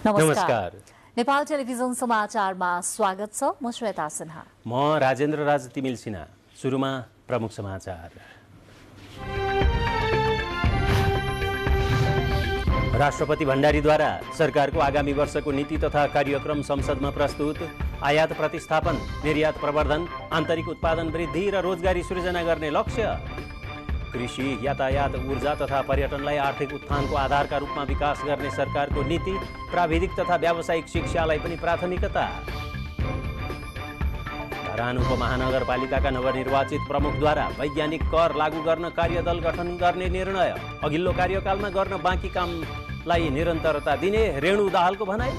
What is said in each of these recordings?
नमस्कार। नेपाल टेलिभिजन समाचारमा स्वागत छ। म श्वेता सिन्हा। म राजेन्द्र राज तिमिल सिन्हा। सुरुमा प्रमुख समाचार। राष्ट्रपति भण्डारीद्वारा सरकारको आगामी वर्षको नीति तथा कार्यक्रम संसदमा प्रस्तुत। आयात प्रतिस्थापन, निर्यात प्रवर्धन, आन्तरिक उत्पादन वृद्धि र रोजगारी सृजना गर्ने लक्ष्य। कृषि, यातायात, ऊर्जा तथा पर्यटनलाई आर्थिक उत्थानको आधारका रूपमा विकास गर्ने सरकारको नीति। प्राविधिक तथा व्यावसायिक शिक्षालाई पनि प्राथमिकता। धरान उपमहानगरपालिकाका नवनिर्वाचित प्रमुखद्वारा वैज्ञानिक कर लागू गर्न कार्यदल गठन गर्ने निर्णय। अघिल्लो कार्यकालमा गर्न बाँकी कामलाई निरन्तरता दिने रेणु दाहालको भनाई।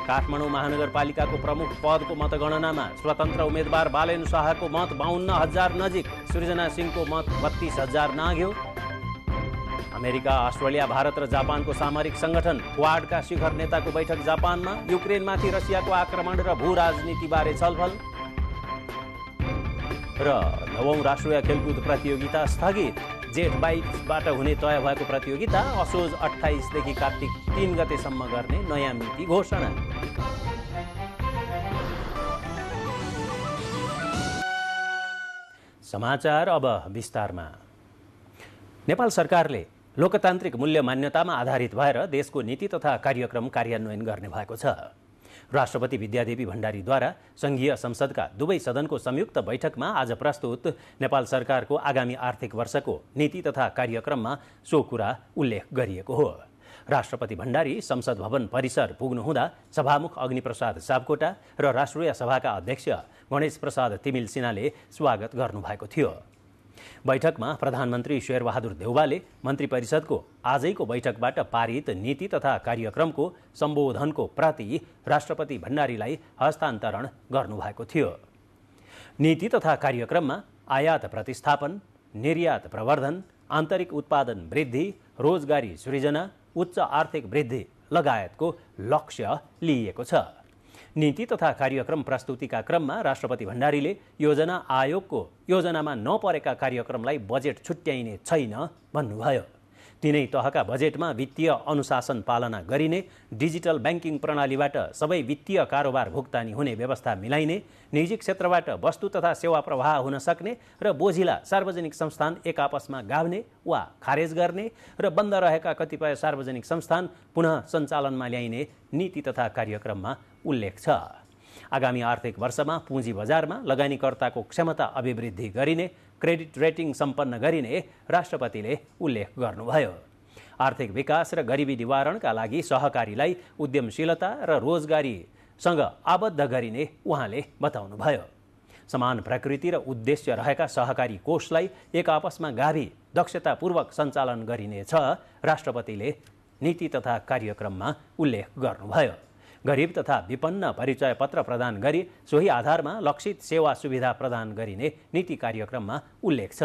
काठमाडौँ महानगरपालिकाको प्रमुख पदको मतगणनामा स्वतन्त्र उम्मेद्वार बालेन शाहको मत 52,000 नजिक, सृजना सिंहको मत 32,000 नाघ्यो। अमेरिका, अस्ट्रेलिया, भारत र जापानको सामरिक संगठन क्वाडका शिखर नेताको बैठक जापानमा। युक्रेनमाथि रसियाको आक्रमण र भू राजनीतिबारे छलफल। र 9औं राष्ट्रिय खेलकुद प्रतियोगिता स्थगित। जेठ 22बाट हुने तय भएको प्रतियोगिता असोज 28 देखि कार्तिक 3 गतेसम्म गर्ने नयाँ मिति घोषणा। समाचार अब विस्तारमा। नेपाल सरकारले लोकतान्त्रिक मूल्य मान्यतामा आधारित भएर देशको नीति तथा कार्यक्रम कार्यान्वयन गर्ने भएको छ। राष्ट्रपति विद्यादेवी भण्डारीद्वारा संघीय संसदका दुवै सदनको संयुक्त बैठकमा आज प्रस्तुत नेपाल सरकारको आगामी आर्थिक वर्षको नीति तथा कार्यक्रममा सो कुरा उल्लेख गरिएको हो। राष्ट्रपति भण्डारी संसद भवन परिसर पुग्नुहुँदा सभामुख अग्निप्रसाद सापकोटा र राष्ट्रिय सभाका अध्यक्ष गणेश प्रसाद तिमिल सिन्हाले स्वागत गर्नुभएको थियो। बैठकमा प्रधानमन्त्री शेरबहादुर देउवाले मन्त्री परिषदको आजैको बैठकबाट पारित नीति तथा कार्यक्रमको सम्बोधनको प्रति राष्ट्रपति भण्डारीलाई हस्तान्तरण गर्नुभएको थियो। नीति तथा कार्यक्रममा आयात प्रतिस्थापन, निर्यात प्रवर्धन, आन्तरिक उत्पादन वृद्धि, रोजगारी सृजना, उच्च आर्थिक वृद्धि लगायतको लक्ष्य लिइएको छ। नीति तथा कार्यक्रम प्रस्तुतिका क्रममा राष्ट्रपति भण्डारीले योजना आयोगको योजनामा नपरेका कार्यक्रमलाई बजेट छुट्याइने छैन भन्नुभयो। तीनै तहका बजेटमा वित्तीय अनुशासन पालना गरिने, डिजिटल ब्याङ्किङ प्रणालीबाट सबै वित्तीय कारोबार भुक्तानी हुने व्यवस्था मिलाइने, निजी क्षेत्रबाट वस्तु तथा सेवा प्रवाह हुन सक्ने र बोझिला सार्वजनिक संस्थान एक आपसमा गाभ्ने वा खारेज गर्ने र बन्द रहेका कतिपय सार्वजनिक संस्थान पुनः सञ्चालनमा ल्याइने नीति तथा कार्यक्रममा उल्लेख छ। आगामी आर्थिक वर्षमा पुँजी बजारमा लगानीकर्ताको क्षमता अभिवृद्धि गरिने, क्रेडिट रेटिङ सम्पन्न गरिने राष्ट्रपतिले उल्लेख गर्नुभयो। आर्थिक विकास र गरिबी निवारणका लागि सहकारीलाई उद्यमशीलता र रोजगारीसँग आबद्ध गरिने उहाँले बताउनुभयो। समान प्रकृति र उद्देश्य रहेका सहकारी कोषलाई एक आपसमा गाभी दक्षतापूर्वक सञ्चालन गरिनेछ राष्ट्रपतिले नीति तथा कार्यक्रममा उल्लेख गर्नुभयो। गरिब तथा विपन्न परिचय पत्र प्रदान गरी सोही आधारमा लक्षित सेवा सुविधा प्रदान गरिने नीति कार्यक्रममा उल्लेख छ।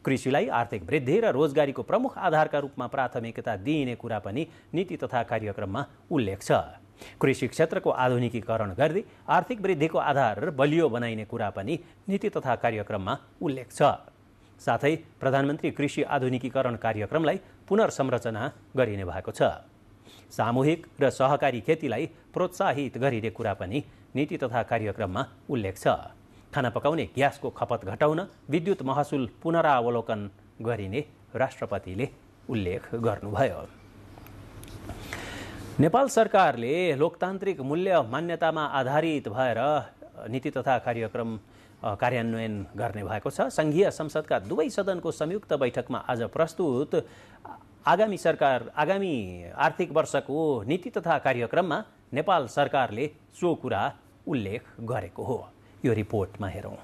कृषिलाई आर्थिक वृद्धि र रोजगारीको प्रमुख आधारका रूपमा प्राथमिकता दिइने कुरा पनि नीति तथा कार्यक्रममा उल्लेख छ। कृषि क्षेत्रको आधुनिकीकरण गर्दै आर्थिक वृद्धिको आधार बलियो बनाइने कुरा पनि नीति तथा कार्यक्रममा उल्लेख छ। साथै प्रधानमन्त्री कृषि आधुनिकीकरण कार्यक्रमलाई पुनर्संरचना गरिने भएको छ। सामूहिक र सहकारी खेतीलाई प्रोत्साहित गरिने कुरा पनि नीति तथा कार्यक्रममा उल्लेख छ। खाना पकाउने ग्यासको खपत घटाउन विद्युत महसुल पुनरावलोकन गरिने राष्ट्रपतिले उल्लेख गर्नुभयो। नेपाल सरकारले लोकतान्त्रिक मूल्य मान्यतामा आधारित भएर नीति तथा कार्यक्रम कार्यान्वयन गर्ने भएको छ। संघीय संसदका दुवै सदनको संयुक्त बैठकमा आज प्रस्तुत आगामी आर्थिक वर्षको नीति तथा कार्यक्रममा नेपाल सरकारले सो कुरा उल्लेख गरेको हो। यो रिपोर्टमा हेरौँ।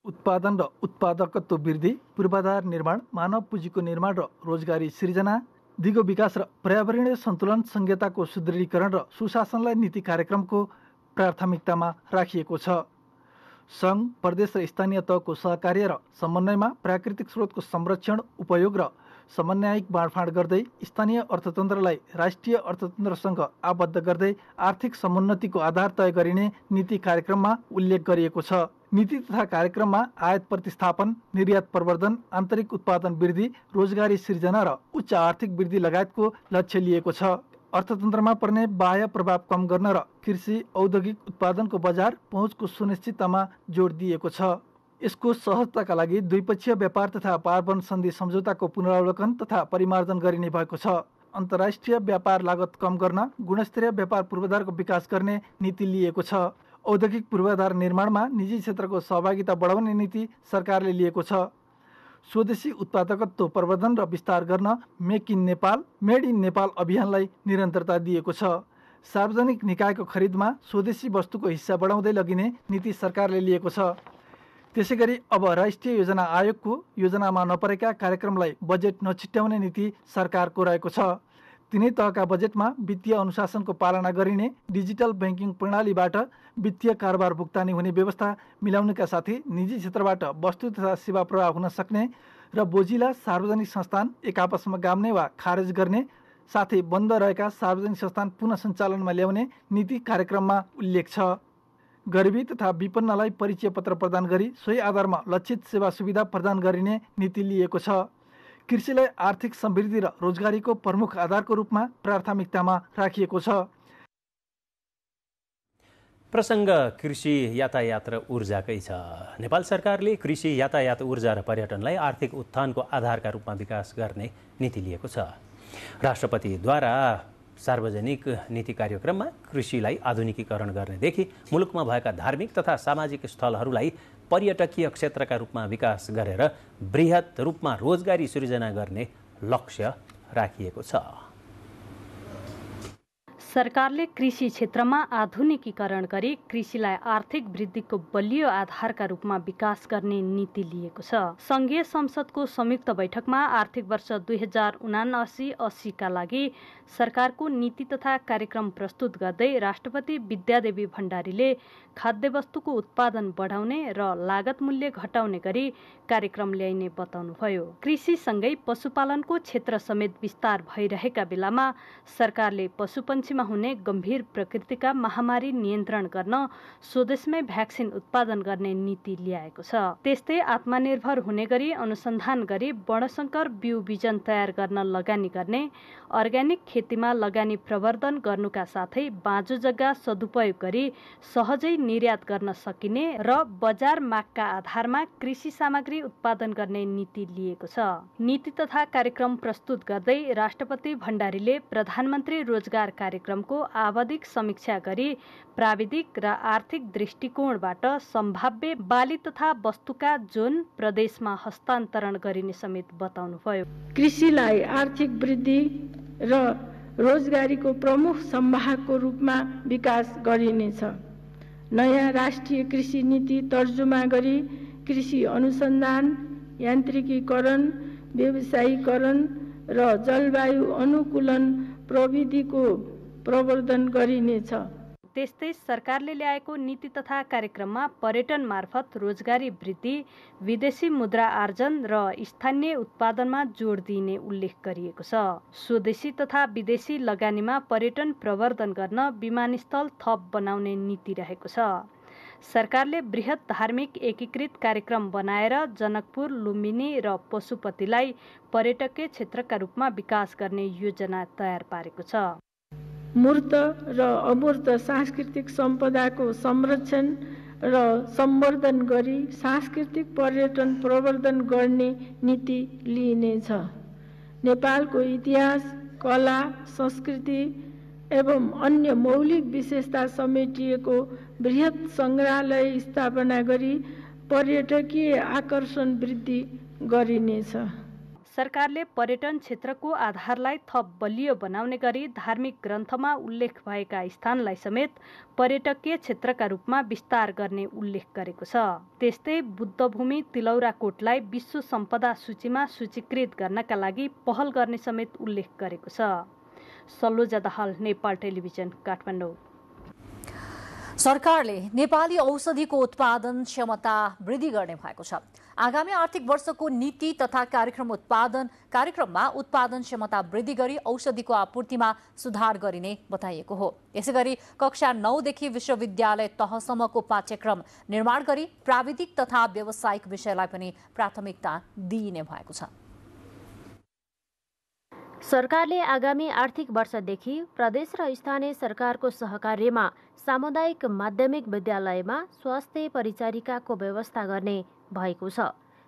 उत्पादन र उत्पादकत्व वृद्धि, पूर्वाधार निर्माण, मानव पुँजीको निर्माण र रोजगारी सृजना, दिगो विकास र पर्यावरणीय सन्तुलन संहिताको सुदृढीकरण र सुशासनलाई नीति कार्यक्रमको प्राथमिकतामा राखिएको छ। सङ्घ, प्रदेश र स्थानीय तहको सहकार्य र समन्वयमा प्राकृतिक स्रोतको संरक्षण, उपयोग र समन्वयिक बाँडफाँड गर्दै स्थानीय अर्थतन्त्रलाई राष्ट्रिय अर्थतन्त्रसँग आबद्ध गर्दै आर्थिक समुन्नतिको आधार तय गरिने नीति कार्यक्रममा उल्लेख गरिएको छ। नीति तथा कार्यक्रममा आयात प्रतिस्थापन, निर्यात प्रवर्धन, आन्तरिक उत्पादन वृद्धि, रोजगारी सिर्जना र उच्च आर्थिक वृद्धि लगायतको लक्ष्य लिएको छ। अर्थतन्त्रमा पर्ने बाह्य प्रभाव कम गर्न र कृषि औद्योगिक उत्पादनको बजार पहुँचको सुनिश्चिततामा जोड दिएको छ। यसको सहजताका लागि द्विपक्षीय व्यापार तथा पार्वन सन्धि सम्झौताको पुनरावलोकन तथा परिमार्जन गरिने भएको छ। अन्तर्राष्ट्रिय व्यापार लागत कम गर्न गुणस्तरीय व्यापार पूर्वाधारको विकास गर्ने नीति लिएको छ। औद्योगिक पूर्वाधार निर्माणमा निजी क्षेत्रको सहभागिता बढाउने नीति सरकारले लिएको छ। स्वदेशी उत्पादकत्व प्रवर्धन र विस्तार गर्न make in Nepal, made in Nepal अभियानलाई निरन्तरता दिएको छ। सार्वजनिक निकायको खरिदमा स्वदेशी वस्तुको हिस्सा बढाउँदै लगिने नीति सरकारले लिएको छ। त्यसैगरी अब राष्ट्रिय योजना आयोगको योजनामा नपरेका कार्यक्रमलाई बजेट नछिट्याउने नीति सरकारको रहेको छ। तिनै तहका बजेटमा वित्तीय अनुशासनको पालना गरिने, डिजिटल ब्याङ्किङ प्रणालीबाट वित्तीय कारोबार भुक्तानी हुने व्यवस्था मिलाउनका साथै निजी क्षेत्रबाट वस्तु तथा सेवा प्रवाह हुन सक्ने र बोझिला सार्वजनिक संस्थान एक आपसमा गाम्ने वा खारेज गर्ने साथै बन्द रहेका सार्वजनिक संस्थान पुनः सञ्चालनमा ल्याउने नीति कार्यक्रममा उल्लेख छ। गरिबी तथा विपन्नलाई परिचय पत्र प्रदान गरी सोही आधारमा लक्षित सेवा सुविधा प्रदान गरिने नीति लिएको छ। कृषिलाई आर्थिक समृद्धि र रोजगारीको प्रमुख आधारको रूपमा प्राथमिकतामा राखिएको छ। प्रसङ्ग कृषि, यातायात र ऊर्जाकै छ। नेपाल सरकारले कृषि, यातायात, ऊर्जा र पर्यटनलाई आर्थिक उत्थानको आधारका रूपमा विकास गर्ने नीति लिएको छ। राष्ट्रपतिद्वारा सार्वजनिक नीति कार्यक्रममा कृषिलाई आधुनिकीकरण गर्नेदेखि मुलुकमा भएका धार्मिक तथा सामाजिक स्थलहरूलाई पर्यटकीय क्षेत्रका रूपमा विकास गरेर बृहत रूपमा रोजगारी सृजना गर्ने लक्ष्य राखिएको छ। सरकारले कृषि क्षेत्रमा आधुनिकीकरण गरी कृषिलाई आर्थिक वृद्धिको बलियो आधारका रूपमा विकास गर्ने नीति लिएको छ। संघीय संसदको संयुक्त बैठकमा आर्थिक वर्ष 2079-80 का लागि सरकारको नीति तथा कार्यक्रम प्रस्तुत गर्दै राष्ट्रपति विद्यादेवी भण्डारीले खाद्यवस्तुको उत्पादन बढाउने र लागत मूल्य घटाउने गरी कार्यक्रम ल्याइने बताउनुभयो। कृषिसँगै पशुपालनको क्षेत्र समेत विस्तार भइरहेका बेलामा सरकारले पशुपन्छीमा हुने गम्भीर प्रकृतिका महामारी नियन्त्रण गर्न स्वदेशमै भ्याक्सिन उत्पादन गर्ने नीति ल्याएको छ। त्यस्तै आत्मनिर्भर हुने गरी अनुसन्धान गरी वर्णशंकर बिउ बिजन तयार गर्न लगानी गर्ने, अर्ग्यानिक खेतीमा लगानी प्रवर्धन गर्नुका साथै बाँझो जग्गा सदुपयोग गरी सहजै निर्यात गर्न सकिने र बजार मागका आधारमा कृषि सामग्री उत्पादन गर्ने नीति लिएको छ। नीति तथा कार्यक्रम प्रस्तुत गर्दै राष्ट्रपति भण्डारीले प्रधानमन्त्री रोजगार कार्यक्रमको आवधिक समीक्षा गरी प्राविधिक र आर्थिक दृष्टिकोणबाट सम्भाव्य बाली तथा वस्तुका जोन प्रदेशमा हस्तान्तरण गरिने समेत बताउनुभयो। कृषिलाई आर्थिक वृद्धि र रोजगारीको प्रमुख सम्वाहकको रूपमा विकास गरिनेछ। नयाँ राष्ट्रिय कृषि नीति तर्जुमा गरी कृषि अनुसन्धान, यान्त्रिकीकरण, व्यवसायीकरण र जलवायु अनुकूलन प्रविधिको प्रवर्धन गरिनेछ। त्यस्तै सरकारले ल्याएको नीति तथा कार्यक्रममा पर्यटन मार्फत रोजगारी वृद्धि, विदेशी मुद्रा आर्जन र स्थानीय उत्पादनमा जोड दिइने उल्लेख गरिएको छ। स्वदेशी तथा विदेशी लगानीमा पर्यटन प्रवर्धन गर्न विमानस्थल थप बनाउने नीति रहेको छ। सरकारले बृहत धार्मिक एकीकृत कार्यक्रम बनाएर जनकपुर, लुम्बिनी र पशुपतिलाई पर्यटकीय क्षेत्रका रूपमा विकास गर्ने योजना तयार पारेको छ। मूर्त र अमूर्त सांस्कृतिक सम्पदाको संरक्षण र सम्वर्धन गरी सांस्कृतिक पर्यटन प्रवर्धन गर्ने नीति लिइनेछ। नेपालको इतिहास, कला, संस्कृति एवं अन्य मौलिक विशेषता समेटिएको बृहत संग्रहालय स्थापना गरी पर्यटकीय आकर्षण वृद्धि गरिनेछ। सरकारले पर्यटन क्षेत्रको आधारलाई थप बलियो बनाउने गरी धार्मिक ग्रन्थमा उल्लेख भएका स्थानलाई समेत पर्यटकीय क्षेत्रका रूपमा विस्तार गर्ने उल्लेख गरेको छ। त्यस्तै बुद्धभूमि तिलौराकोटलाई विश्व सम्पदा सूचीमा सूचीकृत गर्नका लागि पहल गर्ने समेत उल्लेख गरेको छ। सल्लोजा दाहाल, नेपाल टेलिभिजन, काठमाडौँ। सरकारले नेपाली औषधिको उत्पादन क्षमता वृद्धि गर्ने भएको छ। आगामी आर्थिक वर्षको नीति तथा कार्यक्रममा उत्पादन क्षमता वृद्धि गरी औषधिको आपूर्तिमा सुधार गरिने बताइएको हो। यसैगरी कक्षा 9 देखि विश्वविद्यालय तहसम्मको पाठ्यक्रम निर्माण गरी प्राविधिक तथा व्यावसायिक विषयलाई पनि प्राथमिकता दिइने भएको छ। सरकारले आगामी आर्थिक वर्षदेखि प्रदेश र स्थानीय सरकारको सहकार्यमा सामुदायिक माध्यमिक विद्यालयमा स्वास्थ्य परिचारिकाको व्यवस्था गर्ने भएको छ।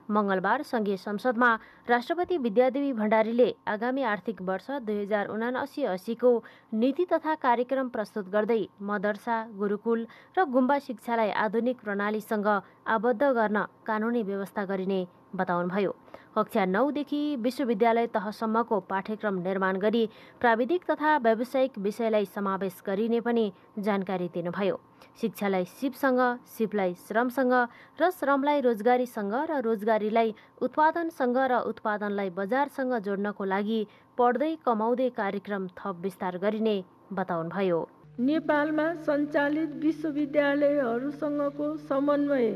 मंगलबार संघीय संसदमा राष्ट्रपति विद्यादेवी भण्डारीले आगामी आर्थिक वर्ष 2079-80 को नीति तथा कार्यक्रम प्रस्तुत गर्दै मदरसा, गुरुकुल र गुम्बा शिक्षालाई आधुनिक प्रणालीसँग आबद्ध गर्न कानुनी व्यवस्था गरिने बताउनुभयो। कक्षा 9 देखि विश्वविद्यालय तहसम्मको पाठ्यक्रम निर्माण गरी प्राविधिक तथा व्यावसायिक विषयलाई समावेश गरिने पनि जानकारी दिनुभयो। शिक्षालाई सिपसँग, सिपलाई श्रमसँग र श्रमलाई रोजगारीसँग र रोजगारीलाई उत्पादनसँग र उत्पादनलाई बजारसँग जोड्नको लागि पढ्दै कमाउँदै कार्यक्रम थप विस्तार गरिने बताउनुभयो। नेपालमा सञ्चालित विश्वविद्यालयहरूसँगको समन्वय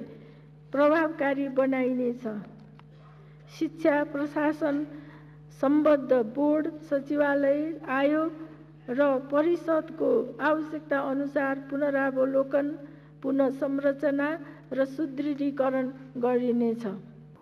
प्रभावकारी बनाइनेछ। शिक्षा प्रशासन सम्बद्ध बोर्ड, सचिवालय, आयोग र परिषदको आवश्यकता अनुसार पुनरावलोकन, पुनः संरचना र सुदृढीकरण गरिनेछ।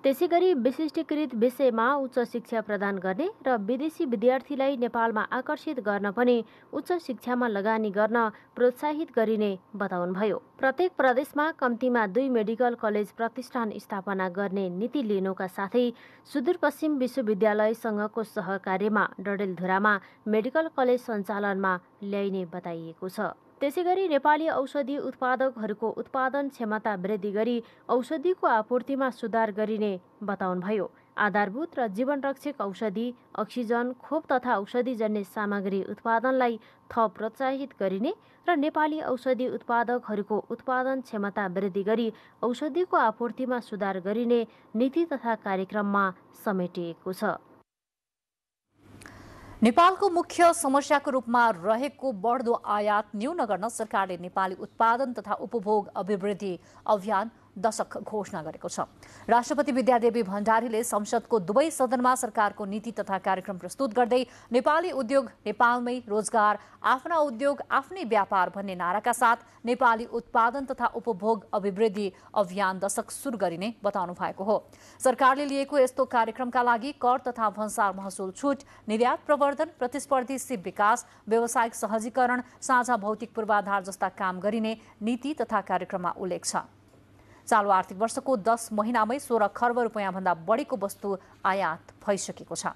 त्यसैगरी विशिष्टीकृत विषयमा उच्च शिक्षा प्रदान गर्ने र विदेशी विद्यार्थीलाई नेपालमा आकर्षित गर्न पनि उच्च शिक्षामा लगानी गर्न प्रोत्साहित गरिने बताउनुभयो। प्रत्येक प्रदेशमा कम्तीमा 2 मेडिकल कलेज प्रतिष्ठान स्थापना गर्ने नीति लिनुका साथै सुदूरपश्चिम विश्वविद्यालयसँगको सहकार्यमा डडेलधुरामा मेडिकल कलेज सञ्चालनमा ल्याइने बताइएको छ। त्यसैगरी नेपाली औषधि उत्पादकहरूको उत्पादन क्षमता वृद्धि गरी औषधिको आपूर्तिमा सुधार गरिने बताउनुभयो। आधारभूत र जीवनरक्षक औषधि, अक्सिजन, खोप तथा औषधिजन्य सामग्री उत्पादनलाई थप प्रोत्साहित गरिने र नेपाली औषधि उत्पादकहरूको उत्पादन क्षमता वृद्धि गरी औषधिको आपूर्तिमा सुधार गरिने नीति तथा कार्यक्रममा समेटिएको छ। नेपालको मुख्य समस्याको रूपमा रहेको बढ्दो आयात न्यून गर्न सरकारले नेपाली उत्पादन तथा उपभोग अभिवृद्धि अभियान दशक घोषणा गरेको छ। राष्ट्रपति विद्यादेवी भण्डारीले संसदको दुवै सदनमा सरकारको नीति तथा कार्यक्रम प्रस्तुत गर्दै नेपाली उद्योग नेपालमै रोजगार, आफ्ना उद्योग आफ्नै व्यापार भन्ने नाराका साथ नेपाली उत्पादन तथा उपभोग अभिवृद्धि अभियान दशक सुरु गरिने बताउनु भएको हो। सरकारले लिएको यस्तो कार्यक्रमका लागि कर तथा भन्सार महसुल छुट, निर्यात प्रवर्धन, प्रतिस्पर्धी सिप विकास, व्यावसायिक सहजीकरण, साझा भौतिक पूर्वाधार जस्ता काम गरिने नीति तथा कार्यक्रममा उल्लेख छ। चालु आर्थिक वर्षको 10 महिनामै 16 खर्ब रुपियाँ भन्दा बढीको वस्तु आयात भइसकेको छ।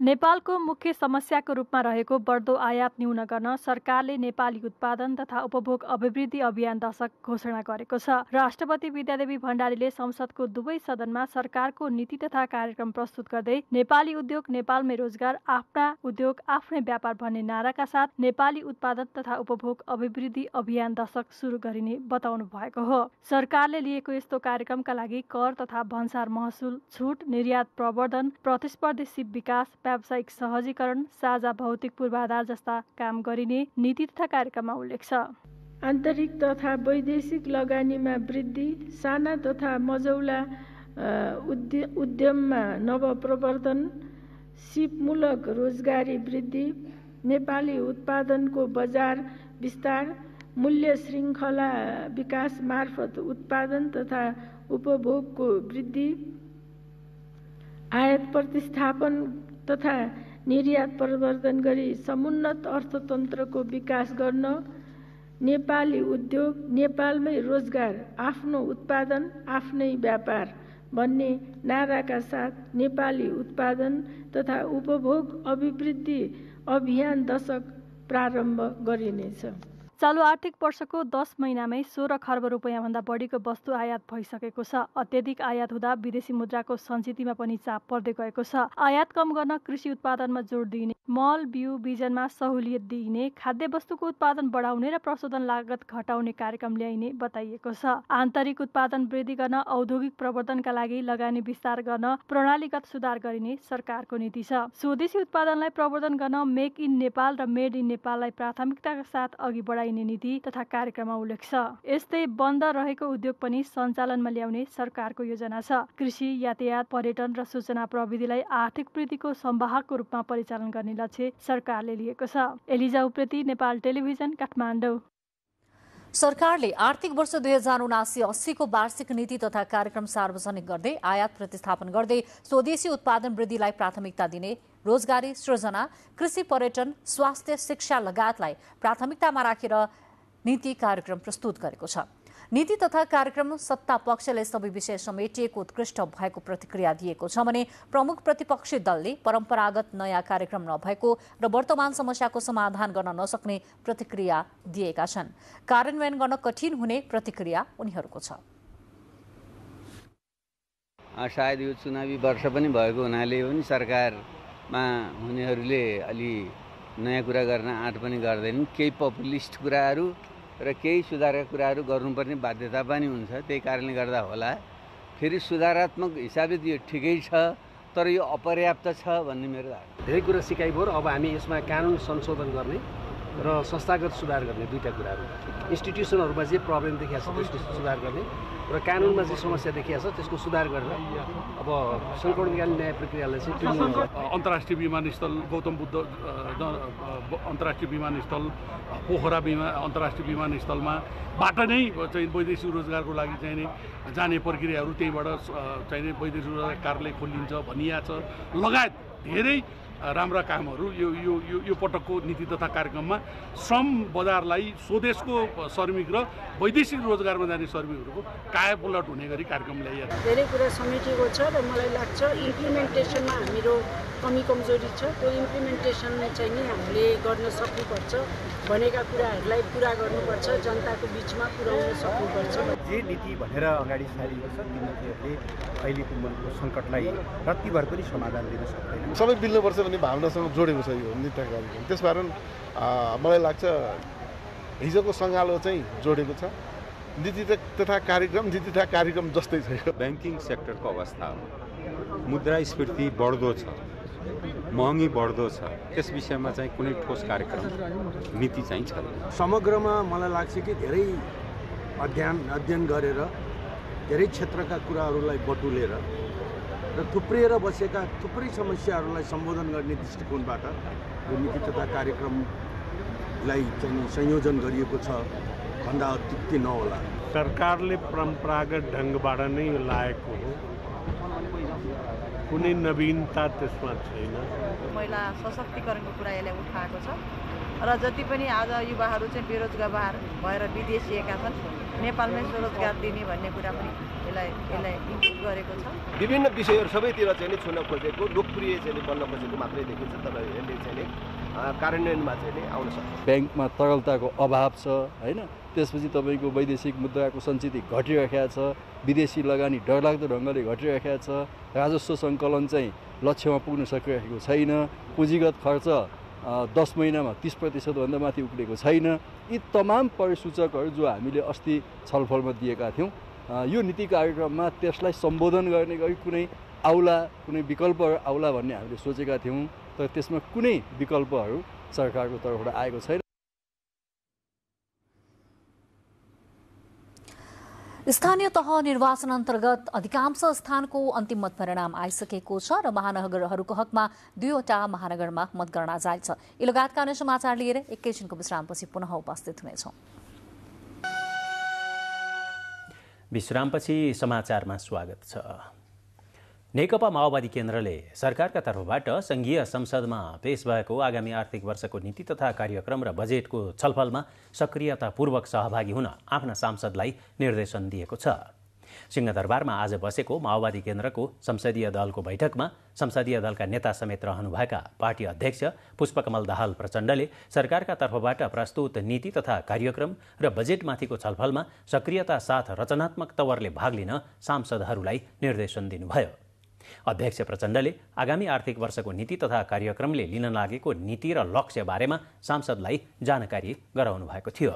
नेपालको मुख्य समस्याको रूपमा रहेको बढ्दो आयात न्यून गर्न सरकारले नेपाली उत्पादन तथा उपभोग अभिवृद्धि अभियान दशक घोषणा गरेको छ। राष्ट्रपति विद्यादेवी भण्डारीले संसदको दुवै सदनमा सरकारको नीति तथा कार्यक्रम प्रस्तुत गर्दै नेपाली उद्योग नेपालमै रोजगार, आफ्ना उद्योग आफ्नै व्यापार भन्ने नाराका साथ नेपाली उत्पादन तथा उपभोग अभिवृद्धि अभियान दशक सुरु गरिने बताउनु भएको हो। सरकारले लिएको यस्तो कार्यक्रमका लागि कर तथा भन्सार महसुल छुट, निर्यात प्रवर्धन, प्रतिस्पर्धी सिप विकास, व्यावसायिक सहजीकरण, साझा भौतिक पूर्वाधार जस्ता काम गरिने नीति तथा कार्यक्रममा उल्लेख छ। आन्तरिक तथा वैदेशिक लगानीमा वृद्धि, साना तथा मझौला उद्यममा नवप्रवर्धन, सिपमूलक रोजगारी वृद्धि, नेपाली उत्पादनको बजार विस्तार, मूल्य श्रृङ्खला विकास मार्फत उत्पादन तथा उपभोगको वृद्धि, आयात प्रतिस्थापन तथा निर्यात प्रवर्धन गरी समुन्नत अर्थतन्त्रको विकास गर्न, नेपाली उद्योग नेपालमै रोजगार, आफ्नो उत्पादन आफ्नै व्यापार भन्ने नाराका साथ नेपाली उत्पादन तथा उपभोग अभिवृद्धि अभियान दशक प्रारम्भ गरिनेछ। चालु आर्थिक वर्षको 10 महिनामै 16 खर्ब रुपियाँ भन्दा बढीको वस्तु आयात भइसकेको छ। अत्यधिक आयात हुँदा विदेशी मुद्राको सञ्चितमा पनि चाप पर्दै गएको छ। आयात कम गर्न कृषि उत्पादनमा जोड दिइने, मल बिउ बिजनमा सहुलियत दिइने, खाद्य वस्तुको उत्पादन बढाउने र प्रशोधन लागत घटाउने कार्यक्रम ल्याइने बताइएको छ। आन्तरिक उत्पादन वृद्धि गर्न, औद्योगिक प्रवर्धनका लागि लगानी विस्तार गर्न, प्रणालीगत सुधार गरिने सरकारको नीति छ। स्वदेशी उत्पादनलाई प्रवर्धन गर्न मेक इन नेपाल र मेड इन नेपाललाई प्राथमिकताका साथ अघि बढाइ लगाइने नीति तथा कार्यक्रममा उल्लेख छ। यस्तै बन्द रहेको उद्योग पनि सञ्चालनमा ल्याउने सरकारको योजना छ। कृषि, यातायात, पर्यटन र सूचना प्रविधिलाई आर्थिक वृद्धिको संवाहकको रूपमा परिचालन गर्ने लक्ष्य सरकारले लिएको छ। एलिजा उप्रेती, नेपाल टेलिभिजन, काठमाडौँ। सरकारले आर्थिक वर्ष 2079-80 को वार्षिक नीति तथा कार्यक्रम सार्वजनिक गर्दै आयात प्रतिस्थापन गर्दै स्वदेशी उत्पादन वृद्धिलाई प्राथमिकता दिने, रोजगारी सृजना, कृषि, पर्यटन, स्वास्थ्य, शिक्षा लगायतलाई प्राथमिकतामा राखेर नीति कार्यक्रम प्रस्तुत गरेको छ। नीति तथा कार्यक्रम सत्ता पक्षले सबै विषय समेटिएको उत्कृष्ट भएको प्रतिक्रिया दिएको छ भने प्रमुख प्रतिपक्षी दलले परम्परागत नयाँ कार्यक्रम नभएको र वर्तमान समस्याको समाधान गर्न नसक्ने प्रतिक्रिया दिएका छन्। कार्यान्वयन गर्न कठिन हुने प्रतिक्रिया उनीहरूको छ। सायद यो चुनावी वर्ष पनि भएको हुनाले पनि सरकारमा हुनेहरूले अलि नयाँ कुरा गर्न आँट पनि गर्दैनन्। केही पपुलिस्ट कुराहरू र केही सुधारका कुराहरू गर्नुपर्ने बाध्यता पनि हुन्छ। त्यही कारणले गर्दा होला। फेरि सुधारात्मक हिसाबले यो ठिकै छ, तर यो अपर्याप्त छ भन्ने मेरो धारणा। धेरै कुरा सिकाइ भयो। अब हामी यसमा कानुन संशोधन गर्ने र संस्थागत सुधार गर्ने दुईटा कुराहरू, इन्स्टिट्युसनहरूमा जे प्रब्लम देखिएको छ त्यसको सुधार गर्ने र कानुनमा जे समस्या देखिएको छ त्यसको सुधार गरेर अब सङ्कटकालीन न्याय प्रक्रियालाई चाहिँ अन्तर्राष्ट्रिय विमानस्थल, गौतम बुद्ध अन्तर्राष्ट्रिय विमानस्थल, पोखरा अन्तर्राष्ट्रिय विमानस्थलमा बाट नै चाहिँ वैदेशिक रोजगारको लागि चाहिने जाने प्रक्रियाहरू त्यहीँबाट चाहिने वैदेशिक रोजगार कार्यालय खोलिन्छ भनिएको छ लगायत धेरै राम्रा कामहरू यो पटकको नीति तथा कार्यक्रममा श्रम बजारलाई स्वदेशको श्रमिक र वैदेशिक रोजगारमा जाने श्रमिकहरूको कायापलट हुने गरी कार्यक्रम ल्याइएको छ। धेरै कुरा समेटिएको छ र मलाई लाग्छ इम्प्लिमेन्टेसनमा हाम्रो कमी कमजोरी छ। त्यो इम्प्लिमेन्टेसन चाहिँ नि हामीले गर्न सक्नुपर्छ, भनेका कुराहरूलाई पुरा गर्नुपर्छ, जनताको बिचमा पुर्याउन सक्नुपर्छ। जे नीति भनेर अगाडि सारिएको छ ती नीतिहरूले अहिलेको मुलुकको सङ्कटलाई रत्तिभर पनि समाधान दिन सक्दैन। सबै मिल्नुपर्छ भन्ने भावनासँग जोडेको छ यो नीति कार्यक्रम। त्यसकारण मलाई लाग्छ हिजोको सङ्गालो चाहिँ जोडेको छ। नीति तथा कार्यक्रम जस्तै छ। ब्याङ्किङ सेक्टरको अवस्था हो, मुद्रास्फीति बढ्दो छ, महँगी बढ्दो छ, त्यस विषयमा चाहिँ कुनै ठोस कार्यक्रम नीति चाहिँ छैन। समग्रमा मलाई लाग्छ कि धेरै अध्ययन गरेर धेरै क्षेत्रका कुराहरूलाई बटुलेर र थुप्रिएर बसेका थुप्रै समस्याहरूलाई सम्बोधन गर्ने दृष्टिकोणबाट यो नीति तथा कार्यक्रमलाई चाहिँ संयोजन गरिएको छ भन्दा अत्युक्ति नहोला। सरकारले परम्परागत ढङ्गबाट नै लाएको हो, कुनै नवीनता त्यसमा छैन। महिला सशक्तिकरणको कुरा यसले उठाएको छ र जति पनि आज युवाहरू चाहिँ बेरोजगार भएर विदेशिएका छन् नेपालमै स्वरोजगार दिने भन्ने कुरा पनि यसलाई इन्क्लुड गरेको छ। विभिन्न विषयहरू सबैतिर चाहिँ छुन खोजेको, लोकप्रिय चाहिँ बन्न खोजेको मात्रै देखिन्छ, तर यसले चाहिँ कार्यान्वयनमा चाहिँ आउन सक्छ। ब्याङ्कमा तरलताको अभाव छ हैन, त्यसपछि तपाईँको वैदेशिक मुद्राको सञ्चित घटिरहेको छ, विदेशी लगानी डरलाग्दो ढङ्गले घटिरहेको छ, राजस्व सङ्कलन चाहिँ लक्ष्यमा पुग्न सकिरहेको छैन, पुँजीगत खर्च 10 महिनामा 30% भन्दा माथि उक्लेको छैन। यी तमाम परिसूचकहरू जो हामीले अस्ति छलफलमा दिएका थियौँ, यो नीति कार्यक्रममा त्यसलाई सम्बोधन गर्ने गरी कुनै आउला, कुनै विकल्पहरू आउला भन्ने हामीले सोचेका थियौँ, तर त्यसमा कुनै विकल्पहरू सरकारको तर्फबाट आएको छैन। स्थानीय तह निर्वाचन अन्तर्गत अधिकांश स्थानको अन्तिम मत परिणाम आइसकेको छ र महानगरहरूको हकमा 2वटा महानगरमा मतगणना जारी छ। यी लगायतका अन्य समाचार लिएर एकैछिनको विश्रामपछि पुनः उपस्थित हुनेछौँ। विश्रामपछि समाचारमा स्वागत छ। नेकपा माओवादी केन्द्रले सरकारका तर्फबाट संघीय संसदमा पेश भएको आगामी आर्थिक वर्षको नीति तथा कार्यक्रम र बजेटको छलफलमा सक्रियतापूर्वक सहभागी हुन आफ्ना सांसदलाई निर्देशन दिएको छ। सिंहदरबारमा आज बसेको माओवादी केन्द्रको संसदीय दलको बैठकमा संसदीय दलका नेता समेत रहनुभएका पार्टी अध्यक्ष पुष्पकमल दाहाल प्रचण्डले सरकारका तर्फबाट प्रस्तुत नीति तथा कार्यक्रम र बजेटमाथिको छलफलमा सक्रियता साथ रचनात्मक तवरले भाग लिन सांसदहरूलाई निर्देशन दिनुभयो। अध्यक्ष प्रचण्डले आगामी आर्थिक वर्षको नीति तथा कार्यक्रमले लिन लागेको नीति र लक्ष्य बारेमा सांसदलाई जानकारी गराउनु भएको थियो।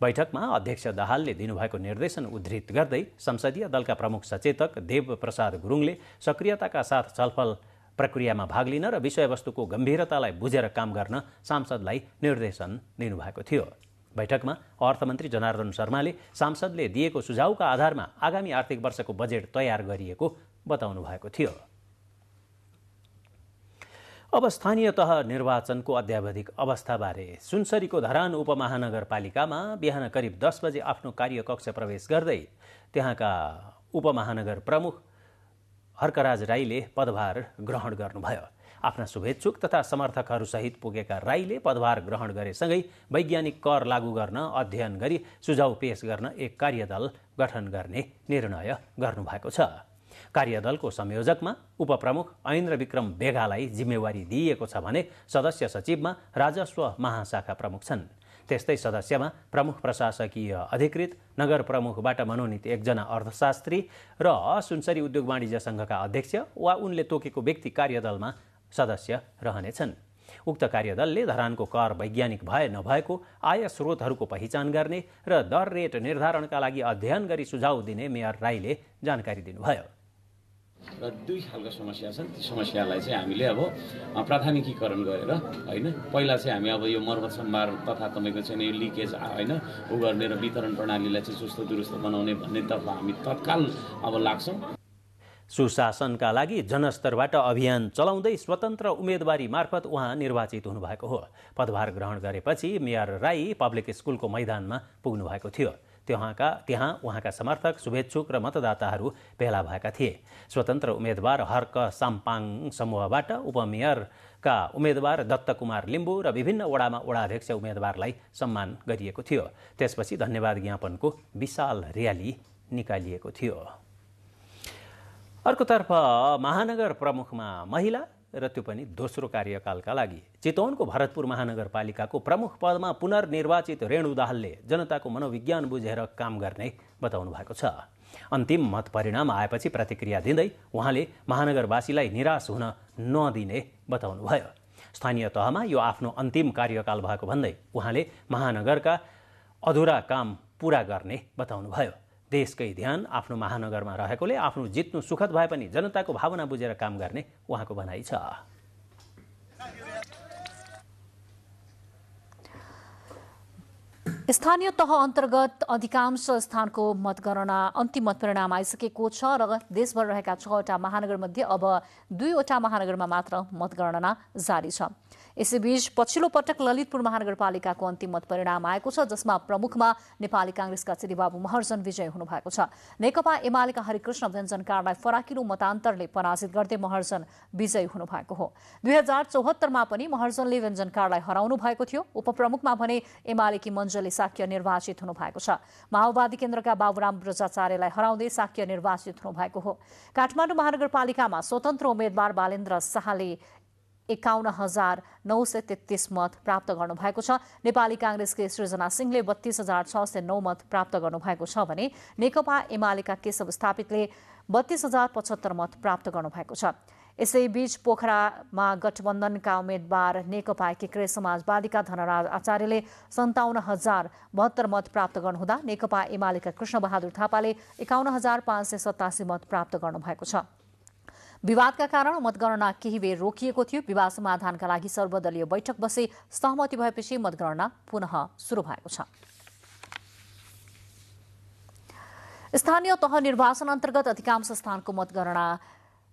बैठकमा अध्यक्ष दाहालले दिनुभएको निर्देशन उद्धृत गर्दै संसदीय दलका प्रमुख सचेतक देव प्रसाद गुरुङले सक्रियताका साथ छलफल प्रक्रियामा भाग लिन र विषयवस्तुको गम्भीरतालाई बुझेर काम गर्न सांसदलाई निर्देशन दिनुभएको थियो। बैठकमा अर्थमन्त्री जनार्दन शर्माले सांसदले दिएको सुझावका आधारमा आगामी आर्थिक वर्षको बजेट तयार गरिएको बताउनु भएको थियो। अब स्थानीय तह निर्वाचनको अद्यावधिक अवस्थाबारे सुनसरीको धरान उपमहानगरपालिकामा बिहान करिब 10 बजे आफ्नो कार्यकक्ष प्रवेश गर्दै त्यहाँका उपमहानगर प्रमुख हर्कराज राईले पदभार ग्रहण गर्नुभयो। आफ्ना शुभेच्छुक तथा समर्थकहरूसहित पुगेका राईले पदभार ग्रहण गरेसँगै वैज्ञानिक कर लागू गर्न अध्ययन गरी सुझाव पेश गर्न एक कार्यदल गठन गर्ने निर्णय गर्नुभएको छ। कार्यदलको संयोजकमा उपप्रमुख ऐन्द्र विक्रम बेगालाई जिम्मेवारी दिइएको छ भने सदस्य सचिवमा राजस्व महाशाखा प्रमुख छन्। त्यस्तै सदस्यमा प्रमुख प्रशासकीय अधिकृत, नगर प्रमुखबाट मनोनीत एकजना अर्थशास्त्री र सुनसरी उद्योग वाणिज्य संघका अध्यक्ष वा उनले तोकेको व्यक्ति कार्यदलमा सदस्य रहनेछन्। उक्त कार्यदलले धरानको कर वैज्ञानिक भए नभएको आय स्रोतहरूको पहिचान गर्ने र दर रेट निर्धारणका लागि अध्ययन गरी सुझाव दिने मेयर राईले जानकारी दिनुभयो। र दुई खालका समस्या छन्। ती समस्यालाई चाहिँ हामीले अब प्राथमिकीकरण गरेर हैन, पहिला चाहिँ हामी अब यो मर्मत सम्भार तथा तपाईँको चाहिँ लिकेज हैन उ गर्ने र वितरण प्रणालीलाई चाहिँ चुस्त दुरुस्त बनाउने भन्नेतर्फ हामी तत्काल अब लाग्छौँ। सुशासनका लागि जनस्तरबाट अभियान चलाउँदै स्वतन्त्र उम्मेदवारी मार्फत उहाँ निर्वाचित हुनुभएको हो। पदभार ग्रहण गरेपछि मेयर राई पब्लिक स्कुलको मैदानमा पुग्नु भएको थियो। त्यहाँ उहाँका समर्थक, शुभेच्छुक र मतदाताहरू भेला भएका थिए। स्वतन्त्र उम्मेदवार हर्क साम्पाङ समूहबाट उपमेयरका उम्मेदवार दत्तकुमार लिम्बू र विभिन्न वडामा वडाध्यक्ष उम्मेदवारलाई सम्मान गरिएको थियो। त्यसपछि धन्यवाद ज्ञापनको विशाल र्याली निकालिएको थियो। अर्कोतर्फ महानगर प्रमुखमा महिला र त्यो पनि दोस्रो कार्यकालका लागि चितवनको भरतपुर महानगरपालिकाको प्रमुख पदमा पुनर्निर्वाचित रेणु दाहालले जनताको मनोविज्ञान बुझेर काम गर्ने बताउनु भएको छ। अन्तिम मत परिणाम आएपछि प्रतिक्रिया दिँदै उहाँले महानगरवासीलाई निराश हुन नदिने बताउनुभयो। स्थानीय तहमा यो आफ्नो अन्तिम कार्यकाल भएको भन्दै उहाँले महानगरका अधुरा काम पूरा गर्ने बताउनुभयो। देशकै ध्यान आफ्नो महानगरमा रहेकोले आफ्नो जित्नु सुखद भए पनि जनताको भावना बुझेर काम गर्ने उहाँको भनाइ छ। स्थानीय तह अन्तर्गत अधिकांश स्थानको मतगणना अन्तिम मतपरिणाम आइसकेको छ र देशभर रहेका 6वटा महानगरमध्ये अब 2वटा महानगरमा मात्र मतगणना जारी छ। यसैबीच पछिल्लो पटक ललितपुर महानगरपालिकाको अन्तिम मतपरिणाम आएको छ, जसमा प्रमुखमा नेपाली कांग्रेसका चिरीबाबु महर्जन विजय हुनुभएको छ। नेकपा एमालेका हरिकृष्ण व्यञ्जनकारलाई फराकिलो मतान्तरले पराजित गर्दै महर्जन विजय हुनुभएको हो। 2074मा पनि महर्जनले व्यञ्जनकारलाई हराउनु भएको थियो। उपप्रमुखमा भने एमालेकी मञ्जली साक्य निर्वाचित हुनुभएको छ। माओवादी केन्द्रका बाबुराम ब्रजाचार्यलाई हराउँदै साक्य निर्वाचित हुनुभएको हो। काठमाडौँ महानगरपालिकामा स्वतन्त्र उम्मेद्वार बालेन्द्र शाहले 51,933 मत प्राप्त गर्नुभएको छ। नेपाली कांग्रेसकी सृजना सिंहले 32,609 मत प्राप्त गर्नुभएको छ भने नेकपा एमालेका केशव स्थापितले 32,075 मत प्राप्त गर्नुभएको छ। यसैबीच पोखरामा गठबन्धनका उम्मेद्वार नेकपा एकीकृत समाजवादीका धनराज आचार्यले 57,072 मत प्राप्त गर्नुहुँदा नेकपा एमालेका कृष्णबहादुर थापाले 51,587 मत प्राप्त गर्नुभएको छ। विवादका कारण मतगणना केही बेर रोकिएको थियो। विवाद समाधानका लागि सर्वदलीय बैठक बसी सहमति भएपछि मतगणना पुनः सुरु भएको छ। स्थानीय तह निर्वाचन अन्तर्गत अधिकांश स्थानको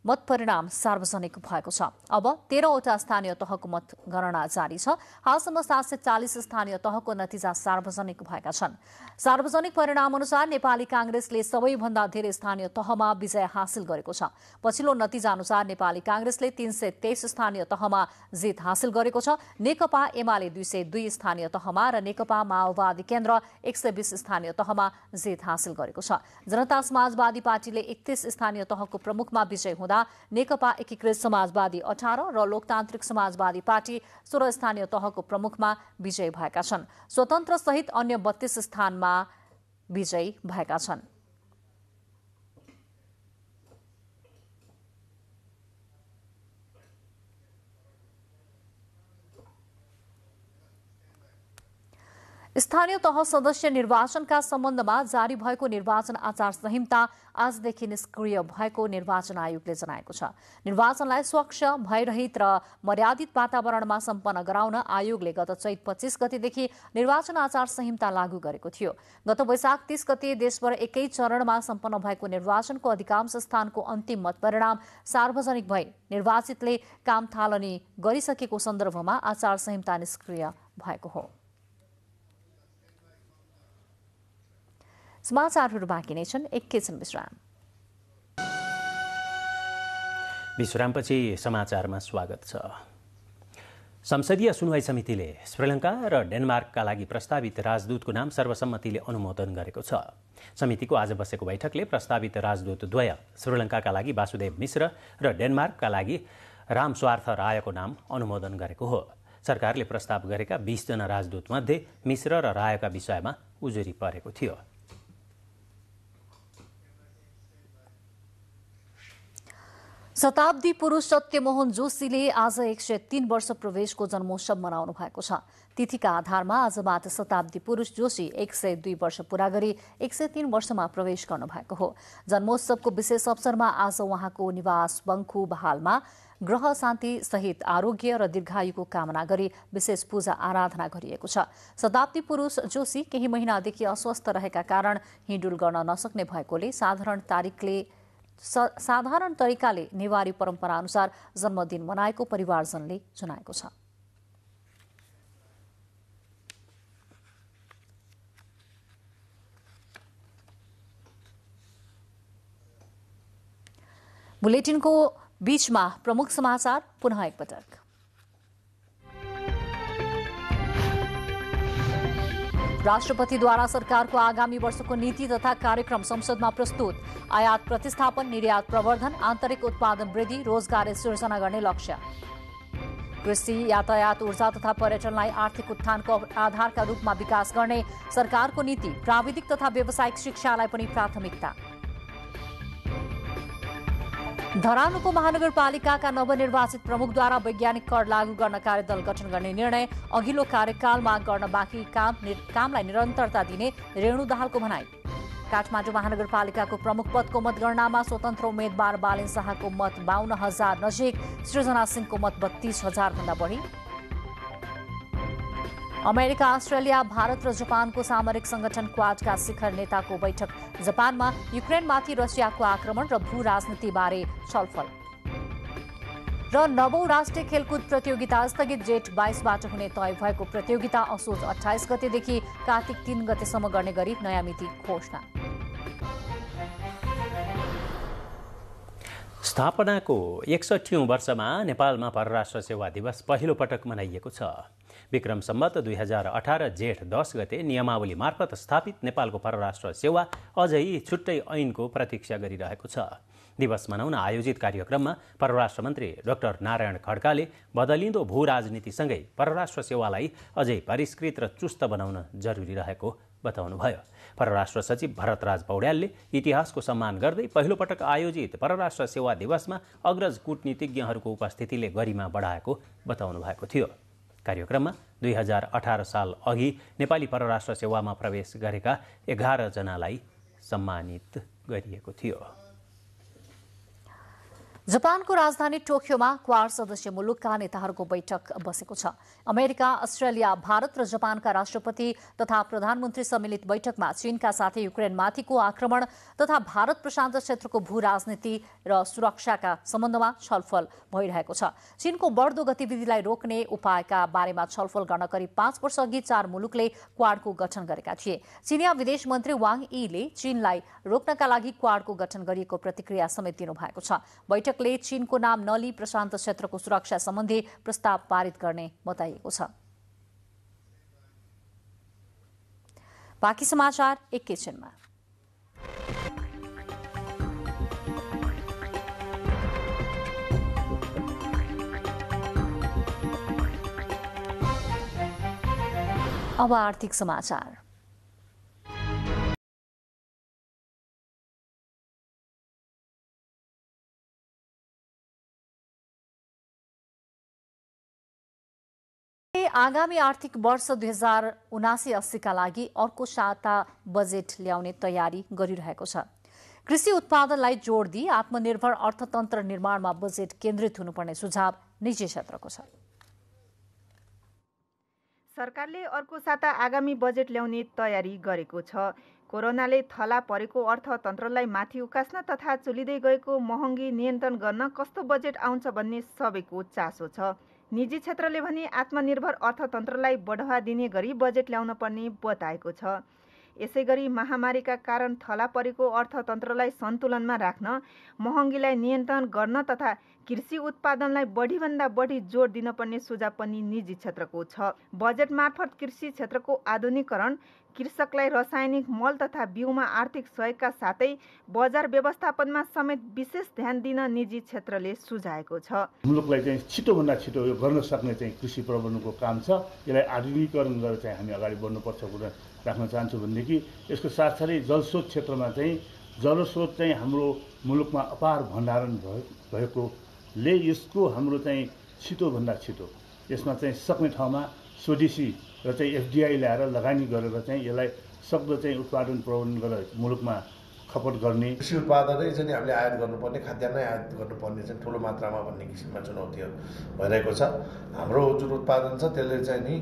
मतपरिणाम सार्वजनिक भएको छ। अब 13वटा स्थानीय तहको मतगणना जारी छ। हालसम्म 740 स्थानीय तहको नतिजा सार्वजनिक भएका छन्। सार्वजनिक परिणाम अनुसार नेपाली कांग्रेसले सबैभन्दा धेरै स्थानीय तहमा विजय हासिल गरेको छ। पछिल्लो नतिजा अनुसार नेपाली कांग्रेसले 323 स्थानीय तहमा जित हासिल गरेको छ। नेकपा एमाले 202 स्थानीय तहमा र नेकपा माओवादी केन्द्र 120 स्थानीय तहमा जित हासिल गरेको छ। जनता समाजवादी पार्टीले 31 स्थानीय तहको प्रमुखमा विजय हुँदा नेकपा एकीकृत समाजवादी 18 र लोकतान्त्रिक समाजवादी पार्टी 16 स्थानीय तहको प्रमुखमा विजयी भएका छन्। स्वतन्त्र सहित अन्य 32 स्थानमा विजयी भएका छन्। स्थानीय तह सदस्य निर्वाचनका सम्बन्धमा जारी भएको निर्वाचन आचार संहिता आजदेखि निष्क्रिय भएको निर्वाचन आयोगले जनाएको छ। निर्वाचनलाई स्वच्छ, भयरहित र मर्यादित वातावरणमा सम्पन्न गराउन आयोगले गत चैत 25 गतेदेखि निर्वाचन आचार संहिता लागू गरेको थियो। गत वैशाख 30 गते देशभर एकै चरणमा सम्पन्न भएको निर्वाचनको अधिकांश स्थानको अन्तिम मतपरिणाम सार्वजनिक भई निर्वाचितले काम थालनी गरिसकेको सन्दर्भमा आचार संहिता निष्क्रिय भएको हो। समाचारहरू बाँकी नै छन्, एकैछिन विश्राम। विश्रामपछि समाचारमा स्वागत छ। संसदीय सुनवाई समितिले श्रीलङ्का र डेनमार्कका लागि प्रस्तावित राजदूतको नाम सर्वसम्मतिले अनुमोदन गरेको छ। समितिको आज बसेको बैठकले प्रस्तावित राजदूत द्वय श्रीलङ्काका लागि वासुदेव मिश्र र डेनमार्कका लागि रामस्वार्थ रायको नाम अनुमोदन गरेको हो। सरकारले प्रस्ताव गरेका 20 जना राजदूतमध्ये मिश्र र रायका विषयमा उजुरी परेको थियो। शताब्दी पुरुष सत्यमोहन जोशीले आज 103 वर्ष प्रवेशको जन्मोत्सव मनाउनु भएको छ। तिथिका आधारमा आजबाट शताब्दी पुरुष जोशी 102 वर्ष पूरा गरी 103 वर्षमा प्रवेश गर्नु भएको हो। जन्मोत्सवको विशेष अवसरमा आज उहाँको निवास बङ्खु बहालमा ग्रह शान्ति सहित आरोग्य र दीर्घायुको कामना गरी विशेष पूजा आराधना गरिएको छ। शताब्दी पुरुष जोशी केही महिनादेखि अस्वस्थ रहेका कारण हिँडुल गर्न नसक्ने भएकोले साधारण तरिकाले नेवारी परम्परा अनुसार जन्मदिन मनाएको परिवारजनले जनाएको छ। बुलेटिनको बीचमा प्रमुख समाचार पुनः एकपटक। राष्ट्रपतिद्वारा सरकारको आगामी वर्षको नीति तथा कार्यक्रम संसदमा प्रस्तुत। आयात प्रतिस्थापन, निर्यात प्रवर्धन, आन्तरिक उत्पादन वृद्धि, रोजगार सृजना गर्ने लक्ष्य। कृषि, यातायात, ऊर्जा तथा पर्यटनलाई आर्थिक उत्थानको आधारका रूपमा विकास गर्ने सरकारको नीति। प्राविधिक तथा व्यावसायिक शिक्षालाई पनि प्राथमिकता। धरानुको महानगरपालिकाका नवनिर्वाचित प्रमुखद्वारा वैज्ञानिक कर लागू गर्न कार्यदल गठन गर्ने निर्णय। अघिल्लो कार्यकालमा गर्न बाँकी कामलाई निरन्तरता दिने रेणु दाहालको भनाई। काठमाडौँ महानगरपालिकाको प्रमुख पदको मतगणनामा स्वतन्त्र उम्मेद्वार बालेन शाहको मत 52,000 नजिक, सृजना सिंहको मत 32,000 भन्दा बढी। अमेरिका, अस्ट्रेलिया, भारत र जापानको सामरिक संगठन क्वाडका शिखर नेताको बैठक जापानमा। युक्रेनमाथि रसियाको आक्रमण र भू राजनीतिबारे छलफल। र नवौं राष्ट्रिय खेलकुद प्रतियोगिता स्थगित। जेठ 22बाट हुने तय भएको प्रतियोगिता असोज 28 गतेदेखि कार्तिक 3 गतेसम्म गर्ने गरी नयाँ मिति घोषणा। स्थापनाको 61औं वर्षमा नेपालमा परराष्ट्र सेवा दिवस पहिलो पटक मनाइएको छ। विक्रम सम्वत 2018 जेठ 10 गते नियमावली मार्फत स्थापित नेपालको परराष्ट्र सेवा अझै छुट्टै ऐनको प्रतीक्षा गरिरहेको छ। दिवस मनाउन आयोजित कार्यक्रममा परराष्ट्र मन्त्री डाक्टर नारायण खड्काले बदलिँदो भू राजनीतिसँगै परराष्ट्र सेवालाई अझै परिष्कृत र चुस्त बनाउन जरुरी रहेको बताउनुभयो। परराष्ट्र सचिव भरतराज पौड्यालले इतिहासको सम्मान गर्दै पहिलो पटक आयोजित परराष्ट्र सेवा दिवसमा अग्रज कूटनीतिज्ञहरूको उपस्थितिले गरिमा बढाएको बताउनु भएको थियो। कार्यक्रममा 2018 साल अघि नेपाली परराष्ट्र सेवामा प्रवेश गरेका 11 जनालाई सम्मानित गरिएको थियो। जापानको राजधानी टोकियोमा क्वाड सदस्य मुलुकका नेताहरूको बैठक बसेको छ। अमेरिका, अस्ट्रेलिया, भारत र जापानका राष्ट्रपति तथा प्रधानमन्त्री सम्मिलित बैठकमा चीनका साथै युक्रेनमाथिको आक्रमण तथा भारत प्रशान्त क्षेत्रको भू राजनीति र सुरक्षाका सम्बन्धमा छलफल भइरहेको छ। चीनको बढ्दो गतिविधिलाई रोक्ने उपायका बारेमा छलफल गर्न करिब 5 वर्ष अघि 4 मुलुकले क्वाडको गठन गरेका थिए। चीनिया विदेश मन्त्री वाङ यीले चीनलाई रोक्नका लागि क्वाडको गठन गरिएको प्रतिक्रिया समेत दिनुभएको छ। बैठकले चीनको नाम नली प्रशान्त क्षेत्रको सुरक्षा सम्बन्धी प्रस्ताव पारित गर्ने बताइएको छ। बाँकी समाचार एकैछिनमा। अब आर्थिक समाचार। आगामी आर्थिक वर्ष 2079-80का लागि अर्को साता बजेट ल्याउने तयारी गरिरहेको छ। कृषि उत्पादनलाई जोड दिई आत्मनिर्भर अर्थतन्त्र निर्माणमा बजेट केन्द्रित हुनुपर्ने सुझाव निजी क्षेत्रको छ। सरकारले अर्को साता आगामी बजेट ल्याउने तयारी गरेको छ। कोरोनाले थला परेको अर्थतन्त्रलाई माथि उकास्न तथा चुलिँदै गएको महँगी नियन्त्रण गर्न कस्तो बजेट आउँछ भन्ने सबैको चासो छ। निजी क्षेत्रले भने आत्मनिर्भर अर्थतन्त्रलाई बढावा दिने गरी बजेट ल्याउन पर्ने बताएको छ। यसैगरी महामारीका कारण थला परेको अर्थतन्त्रलाई सन्तुलनमा राख्न, महँगीलाई नियन्त्रण गर्न तथा कृषि उत्पादनलाई बढीभन्दा बढी जोड दिन पर्ने सुझाव पनि निजी क्षेत्रको छ। बजेट मार्फत कृषि क्षेत्रको आधुनिकीकरण, कृषकलाई रासायनिक मल तथा बिउमा आर्थिक सहयोगका साथै बजार व्यवस्थापनमा समेत विशेष ध्यान दिन निजी क्षेत्रले सुझाएको छ। मुलुकलाई चाहिँ छिटोभन्दा छिटो यो गर्न सक्ने चाहिँ कृषि प्रबन्धनको काम छ। यसलाई आधुनिकीकरण गरेर चाहिँ हामी अगाडि बढ्नुपर्छ कुरा राख्न चाहन्छु भनेदेखि यसको साथसाथै जलस्रोत क्षेत्रमा चाहिँ जलस्रोत चाहिँ हाम्रो मुलुकमा अपार भण्डारण भएकोले यसको हाम्रो चाहिँ छिटोभन्दा छिटो यसमा चाहिँ सक्ने ठाउँमा स्वदेशी र चाहिँ एफडिआई ल्याएर लगानी गरेर चाहिँ यसलाई सक्दो चाहिँ उत्पादन प्रबन्धन गरेर मुलुकमा खपत गर्ने। कृषि उत्पादनै चाहिँ हामीले आयात गर्नुपर्ने, खाद्यान्न आयात गर्नुपर्ने चाहिँ ठुलो मात्रामा भन्ने किसिममा चुनौतीहरू भइरहेको छ। हाम्रो जुन उत्पादन छ त्यसले चाहिँ नि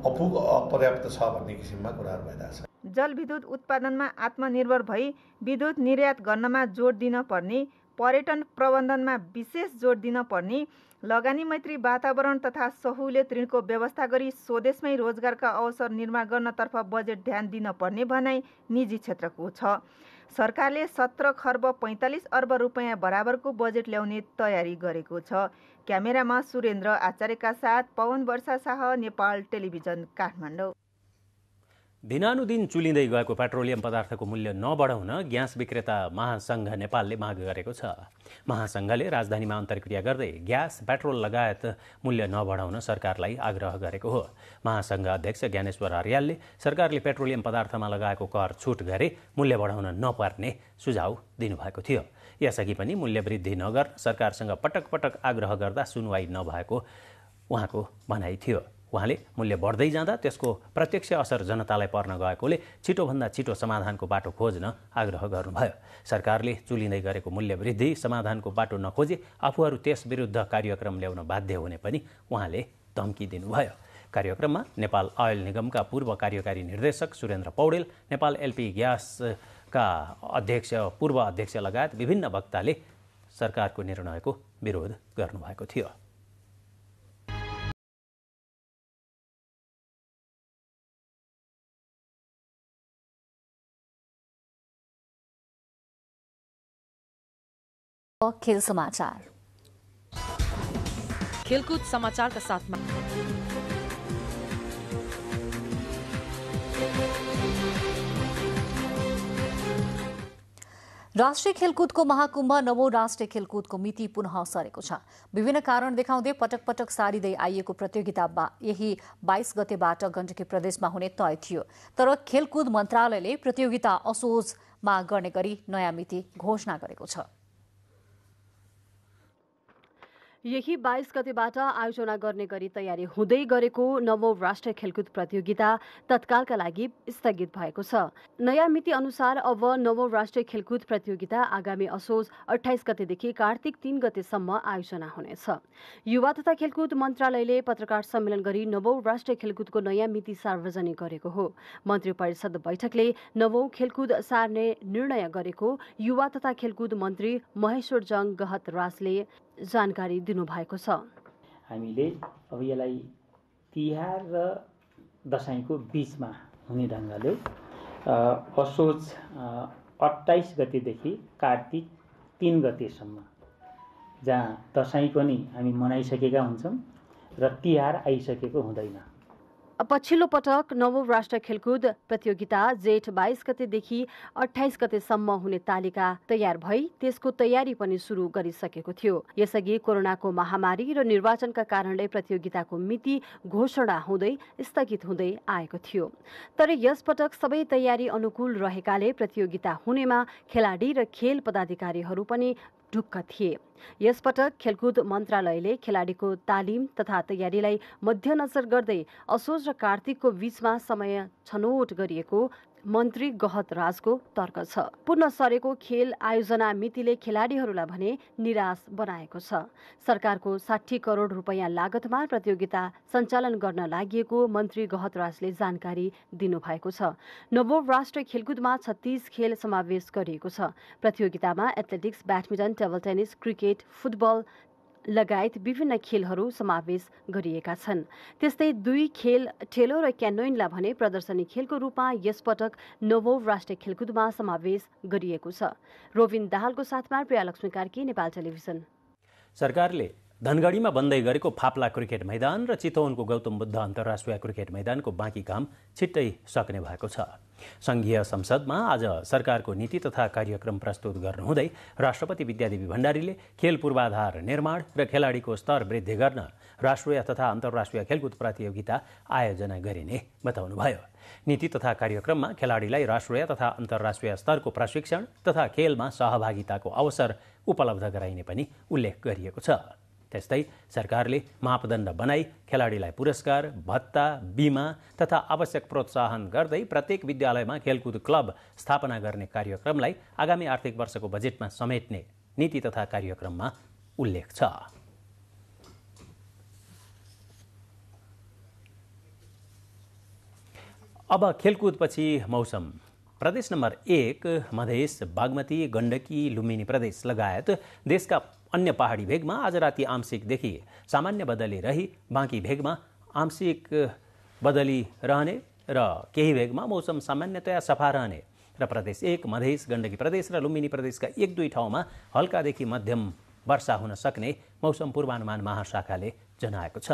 अपुग अपर्याप्त छ भन्ने किसिममा कुराहरू भइरहेको छ। जलविद्युत उत्पादनमा आत्मनिर्भर भई विद्युत निर्यात गर्नमा जोड दिन पर्ने, पर्यटन प्रबन्धनमा विशेष जोड दिन पर्ने, लगानी मैत्री वातावरण तथा सहुलियत ऋणको व्यवस्था गरी स्वदेशमै रोजगारका अवसर निर्माण गर्नतर्फ बजेट ध्यान दिन पर्ने भनाइ निजी क्षेत्रको छ। सरकारले 17 खर्ब 45 अर्ब रुपैयाँ बराबरको बजेट ल्याउने तयारी गरेको छ। क्यामेरामा सुरेन्द्र आचार्यका साथ पवन वर्षा शाह, नेपाल टेलिभिजन, काठमाडौँ। दिनानुदिन चुलिँदै गएको पेट्रोलियम पदार्थको मूल्य नबढाउन ग्यास विक्रेता महासङ्घ नेपालले माग गरेको छ। महासङ्घले राजधानीमा अन्तर्क्रिया गर्दै ग्यास, पेट्रोल लगायत मूल्य नबढाउन सरकारलाई आग्रह गरेको हो। महासङ्घ अध्यक्ष ज्ञानेश्वर अर्यालले सरकारले पेट्रोलियम पदार्थमा लगाएको कर छुट गरे मूल्य बढाउन नपर्ने सुझाव दिनुभएको थियो। यसअघि पनि मूल्य वृद्धि नगर सरकारसँग पटक पटक आग्रह गर्दा सुनवाई नभएको उहाँको भनाइ थियो। उहाँले मूल्य बढ्दै जाँदा त्यसको प्रत्यक्ष असर जनतालाई पर्न गएकोले छिटोभन्दा छिटो समाधानको बाटो खोज्न आग्रह गर्नुभयो। सरकारले चुलिँदै गरेको मूल्य वृद्धि समाधानको बाटो नखोजे आफूहरू त्यस विरुद्ध कार्यक्रम ल्याउन बाध्य हुने पनि उहाँले धम्की दिनुभयो। कार्यक्रममा नेपाल अयल निगमका पूर्व कार्यकारी निर्देशक सुरेन्द्र पौडेल, नेपाल एलपी ग्यासका पूर्व अध्यक्ष लगायत विभिन्न वक्ताले सरकारको निर्णयको विरोध गर्नुभएको थियो। खेल समाचार। खेलकूद समाचारका साथमा राष्ट्रिय खेलकुदको महाकुम्भ 9औं राष्ट्रिय खेलकुदको मिति पुनः सरेको छ। विभिन्न कारण देखाउँदै पटक पटक सारिँदै आइएको प्रतियोगितामा यही 22 गतेबाट गण्डकी प्रदेशमा हुने तय थियो। तर खेलकुद मन्त्रालयले प्रतियोगिता असोजमा गर्ने गरी नयाँ मिति घोषणा गरेको छ। यही 22 गतेबाट आयोजना गर्ने गरी तयारी हुँदै गरेको 9औं राष्ट्रिय खेलकुद प्रतियोगिता तत्कालका लागि स्थगित भएको छ। नयाँ मिति अनुसार अब 9औं राष्ट्रिय खेलकुद प्रतियोगिता आगामी असोज 28 गतेदेखि कार्तिक 3 गतेसम्म आयोजना हुनेछ। युवा तथा खेलकुद मन्त्रालयले पत्रकार सम्मेलन गरी 9औं राष्ट्रिय खेलकुदको नयाँ मिति सार्वजनिक गरेको हो। मन्त्री परिषद बैठकले 9औं खेलकुद सार्ने निर्णय गरेको युवा तथा खेलकुद मन्त्री महेश्वर जङ गहतराजले जानकारी दिनुभएको छ। हामीले अब यसलाई तिहार र दशैंको बीचमा हुने ढङ्गले असोज 28 गतेदेखि कार्तिक 3 गतेसम्म, जहाँ दशैं पनि हामी मनाइसकेका हुन्छौँ र तिहार आइसकेको हुँदैन। पछिल्लो पटक 9औं राष्ट्रिय खेलकुद प्रतियोगिता जेठ 22 गतेदेखि 28 गतेसम्म हुने तालिका तयार भई त्यसको तयारी पनि सुरु गरिसकेको थियो। यसअघि कोरोनाको महामारी र निर्वाचनका कारणले प्रतियोगिताको मिति घोषणा हुँदै स्थगित हुँदै आएको थियो। तर यसपटक सबै तयारी अनुकूल रहेकाले प्रतियोगिता हुनेमा खेलाडी र खेल पदाधिकारीहरू पनि ढुक्क थिए। यसपटक खेलकुद मन्त्रालयले खेलाडीको तालिम तथा तयारीलाई मध्यनजर गर्दै असोज र कार्तिकको बीचमा समय छनौट गरिएको मन्त्री गहत राजको तर्क छ। पुनः सरेको खेल आयोजना मितिले खेलाडीहरूलाई भने निराश बनाएको छ। सरकारको 60 करोड रुपैयाँ लागतमा प्रतियोगिता सञ्चालन गर्न लागि मन्त्री गहत राजले जानकारी दिनुभएको छ। नवौं राष्ट्रिय खेलकुदमा 36 खेल समावेश गरिएको छ। प्रतियोगितामा athletics, badminton, table tennis, cricket, football लगायत विभिन्न खेलहरू समावेश गरिएका छन्। त्यस्तै 2 खेल ठेलो र क्यानोइनलाई भने प्रदर्शनी खेलको रूपमा यसपटक नवौं राष्ट्रिय खेलकुदमा समावेश गरिएको छ। रोबिन दाहालको साथमा प्रियालक्ष्मी कार्की, नेपाल टेलिभिजन। सरकारले धनगढीमा बन्दै गरेको फाप्ला क्रिकेट मैदान र चितवनको गौतम बुद्ध अन्तर्राष्ट्रिय क्रिकेट मैदानको बाँकी काम छिट्टै सक्ने भएको छ। संघीय संसदमा आज सरकारको नीति तथा कार्यक्रम प्रस्तुत गर्नुहुँदै राष्ट्रपति विद्यादेवी भण्डारीले खेल पूर्वाधार निर्माण र खेलाडीको स्तर वृद्धि गर्न राष्ट्रिय तथा अन्तर्राष्ट्रिय खेलकुद प्रतियोगिता आयोजना गरिने बताउनुभयो। नीति तथा कार्यक्रममा खेलाडीलाई राष्ट्रिय तथा अन्तर्राष्ट्रिय स्तरको प्रशिक्षण तथा खेलमा सहभागिताको अवसर उपलब्ध गराइने पनि उल्लेख गरिएको छ। त्यस्तै सरकारले मापदण्ड बनाई खेलाडीलाई पुरस्कार, भत्ता, बिमा तथा आवश्यक प्रोत्साहन गर्दै प्रत्येक विद्यालयमा खेलकुद क्लब स्थापना गर्ने कार्यक्रमलाई आगामी आर्थिक वर्षको बजेटमा समेट्ने नीति तथा कार्यक्रममा उल्लेख छ। अब खेलकुदपछि मौसम। प्रदेश नम्बर 1 मधेस, बागमती, गण्डकी, लुम्बिनी प्रदेश लगायत देशका अन्य पहाडी भेगमा आज राति आंशिकदेखि सामान्य बदली रही बाँकी भेगमा आंशिक बदली रहने र केही भेगमा मौसम सामान्यतया सफा रहने र प्रदेश 1 मधेस, गण्डकी प्रदेश र लुम्बिनी प्रदेशका 1-2 ठाउँमा हल्कादेखि मध्यम वर्षा हुन सक्ने मौसम पूर्वानुमान महाशाखाले जनाएको छ।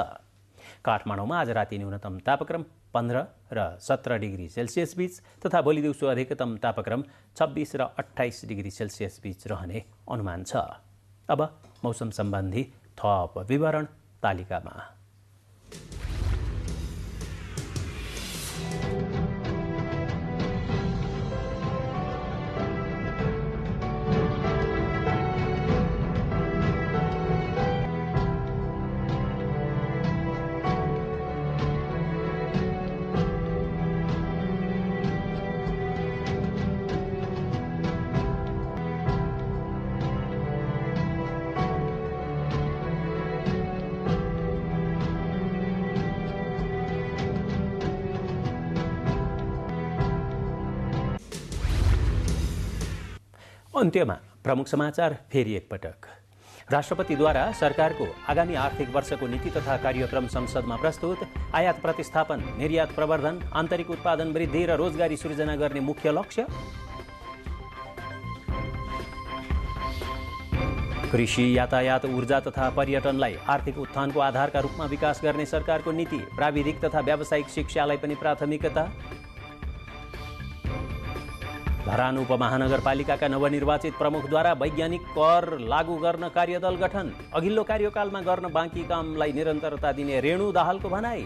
काठमाडौँमा आज राति न्यूनतम तापक्रम 15 र 17 डिग्री सेल्सियस बीच तथा भोलि दिउँसो अधिकतम तापक्रम 26 र 28 डिग्री सेल्सियस बीच रहने अनुमान छ। अब मौसम सम्बन्धी थप विवरण तालिकामा। अन्त्यमा प्रमुख समाचार फेरि एकपटक। राष्ट्रपतिद्वारा सरकारको आगामी आर्थिक वर्षको नीति तथा कार्यक्रम संसदमा प्रस्तुत। आयात प्रतिस्थापन, निर्यात प्रवर्धन, आन्तरिक उत्पादन वृद्धि र रोजगारी सृजना गर्ने मुख्य लक्ष्य। कृषि, यातायात, ऊर्जा तथा पर्यटनलाई आर्थिक उत्थानको आधारका रूपमा विकास गर्ने सरकारको नीति। प्राविधिक तथा व्यावसायिक शिक्षालाई पनि प्राथमिकता। धरान उपमहानगरपालिकाका नवनिर्वाचित प्रमुखद्वारा वैज्ञानिक कर लागू गर्न कार्यदल गठन। अघिल्लो कार्यकालमा गर्न बाँकी कामलाई निरन्तरता दिने रेणु दाहालको भनाई।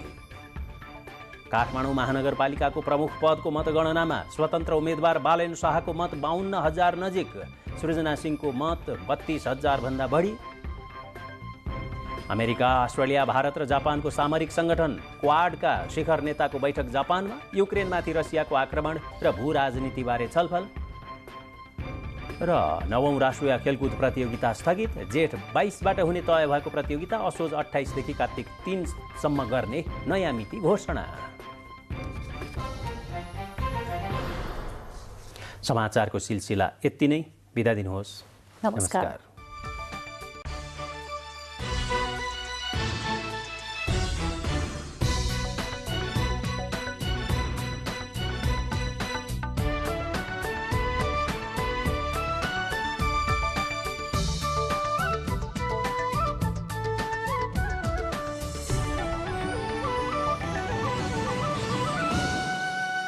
काठमाडौँ महानगरपालिकाको प्रमुख पदको मतगणनामा स्वतन्त्र उम्मेद्वार बालेन शाहको मत 52,000 नजिक, सृजना सिंहको मत 32,000 भन्दा बढी। अमेरिका, अस्ट्रेलिया, भारत र जापानको सामरिक संगठन क्वाडका शिखर नेताको बैठक जापानमा। युक्रेनमाथि रसियाको आक्रमण र भू राजनीतिबारे छलफल। र नवौं राष्ट्रिय खेलकुद प्रतियोगिता स्थगित। जेठ 22बाट हुने तय भएको प्रतियोगिता असोज 28 देखि कार्तिक 3 सम्म गर्ने नयाँ मिति घोषणा। समाचारको सिलसिला यति नै। बिदा दिनुहोस्। नमस्कार।